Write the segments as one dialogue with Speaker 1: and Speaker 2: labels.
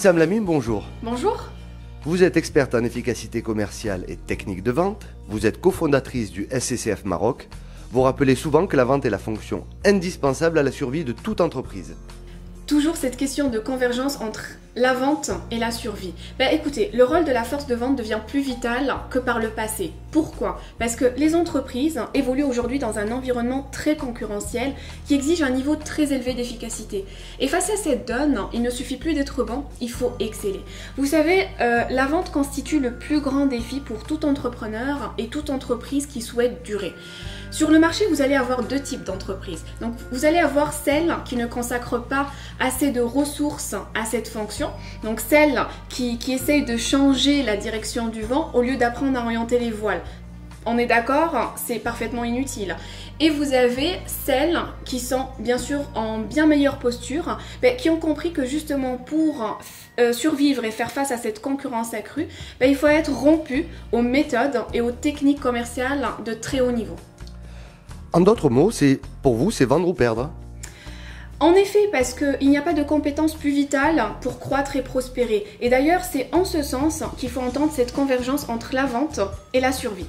Speaker 1: Tissam Lamine, bonjour.
Speaker 2: Bonjour.
Speaker 1: Vous êtes experte en efficacité commerciale et technique de vente. Vous êtes cofondatrice du SCCF Maroc. Vous rappelez souvent que la vente est la fonction indispensable à la survie de toute entreprise.
Speaker 2: Toujours cette question de convergence entre la vente et la survie. Écoutez, le rôle de la force de vente devient plus vital que par le passé. Pourquoi? Parce que les entreprises évoluent aujourd'hui dans un environnement très concurrentiel qui exige un niveau très élevé d'efficacité. Et face à cette donne, il ne suffit plus d'être bon, il faut exceller. Vous savez, la vente constitue le plus grand défi pour tout entrepreneur et toute entreprise qui souhaite durer. Sur le marché, vous allez avoir deux types d'entreprises. Donc, vous allez avoir celles qui ne consacrent pas assez de ressources à cette fonction. Donc, celles qui essayent de changer la direction du vent au lieu d'apprendre à orienter les voiles. On est d'accord, c'est parfaitement inutile. Et vous avez celles qui sont bien sûr en bien meilleure posture, qui ont compris que justement pour survivre et faire face à cette concurrence accrue, il faut être rompu aux méthodes et aux techniques commerciales de très haut niveau.
Speaker 1: En d'autres mots, pour vous, c'est vendre ou perdre?
Speaker 2: En effet, parce qu'il n'y a pas de compétence plus vitale pour croître et prospérer. Et d'ailleurs, c'est en ce sens qu'il faut entendre cette convergence entre la vente et la survie.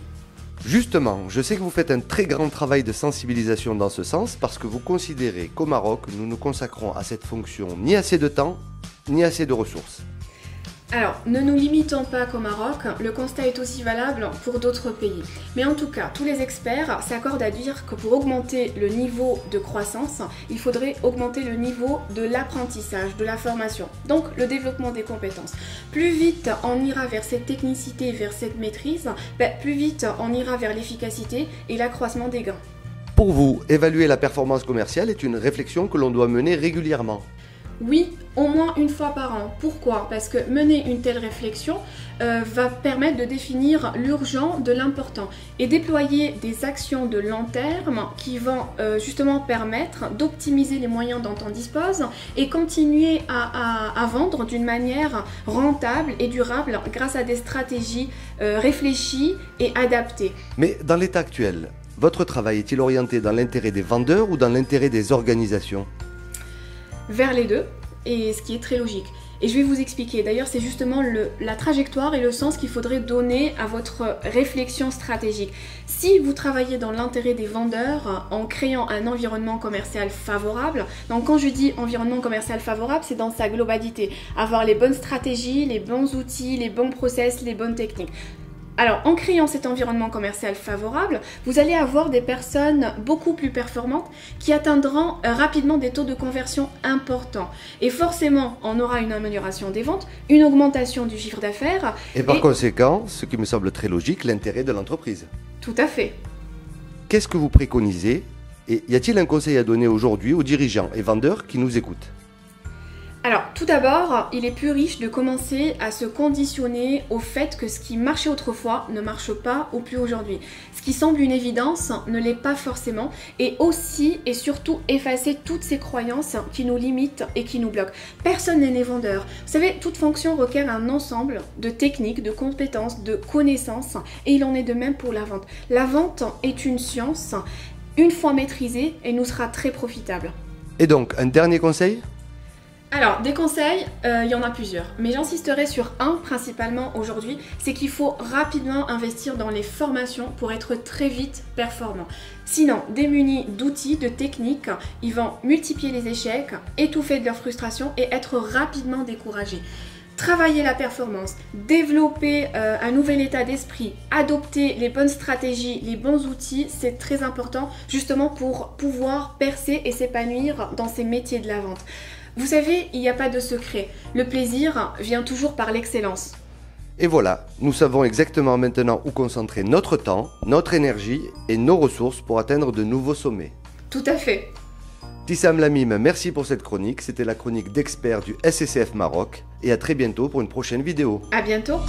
Speaker 1: Justement, je sais que vous faites un très grand travail de sensibilisation dans ce sens parce que vous considérez qu'au Maroc, nous ne consacrons à cette fonction ni assez de temps, ni assez de ressources.
Speaker 2: Alors, ne nous limitons pas qu'au Maroc, le constat est aussi valable pour d'autres pays. Mais en tout cas, tous les experts s'accordent à dire que pour augmenter le niveau de croissance, il faudrait augmenter le niveau de l'apprentissage, de la formation, donc le développement des compétences. Plus vite on ira vers cette technicité, vers cette maîtrise, plus vite on ira vers l'efficacité et l'accroissement des gains.
Speaker 1: Pour vous, évaluer la performance commerciale est une réflexion que l'on doit mener régulièrement.
Speaker 2: Oui, au moins une fois par an. Pourquoi? Parce que mener une telle réflexion va permettre de définir l'urgent de l'important et déployer des actions de long terme qui vont justement permettre d'optimiser les moyens dont on dispose et continuer à vendre d'une manière rentable et durable grâce à des stratégies réfléchies et adaptées.
Speaker 1: Mais dans l'état actuel, votre travail est-il orienté dans l'intérêt des vendeurs ou dans l'intérêt des organisations?
Speaker 2: Vers les deux, et ce qui est très logique. Et je vais vous expliquer. D'ailleurs, c'est justement la trajectoire et le sens qu'il faudrait donner à votre réflexion stratégique. Si vous travaillez dans l'intérêt des vendeurs en créant un environnement commercial favorable, donc quand je dis environnement commercial favorable, c'est dans sa globalité. Avoir les bonnes stratégies, les bons outils, les bons process, les bonnes techniques. Alors, en créant cet environnement commercial favorable, vous allez avoir des personnes beaucoup plus performantes qui atteindront rapidement des taux de conversion importants. Et forcément, on aura une amélioration des ventes, une augmentation du chiffre d'affaires.
Speaker 1: Et par conséquent, ce qui me semble très logique, l'intérêt de l'entreprise.
Speaker 2: Tout à fait.
Speaker 1: Qu'est-ce que vous préconisez? Et y a-t-il un conseil à donner aujourd'hui aux dirigeants et vendeurs qui nous écoutent?
Speaker 2: Alors, tout d'abord, il est plus riche de commencer à se conditionner au fait que ce qui marchait autrefois ne marche pas ou plus aujourd'hui. Ce qui semble une évidence ne l'est pas forcément, et aussi et surtout effacer toutes ces croyances qui nous limitent et qui nous bloquent. Personne n'est né vendeur. Vous savez, toute fonction requiert un ensemble de techniques, de compétences, de connaissances, et il en est de même pour la vente. La vente est une science, une fois maîtrisée, elle nous sera très profitable.
Speaker 1: Et donc, un dernier conseil?
Speaker 2: Alors, des conseils, il y en a plusieurs, mais j'insisterai sur un principalement aujourd'hui, c'est qu'il faut rapidement investir dans les formations pour être très vite performant. Sinon, démunis d'outils, de techniques, ils vont multiplier les échecs, étouffer de leur frustration et être rapidement découragés. Travailler la performance, développer un nouvel état d'esprit, adopter les bonnes stratégies, les bons outils, c'est très important justement pour pouvoir percer et s'épanouir dans ces métiers de la vente. Vous savez, il n'y a pas de secret. Le plaisir vient toujours par l'excellence.
Speaker 1: Et voilà, nous savons exactement maintenant où concentrer notre temps, notre énergie et nos ressources pour atteindre de nouveaux sommets.
Speaker 2: Tout à fait.
Speaker 1: Tissam Lamine, merci pour cette chronique. C'était la chronique d'experts du SCCF Maroc. Et à très bientôt pour une prochaine vidéo.
Speaker 2: À bientôt.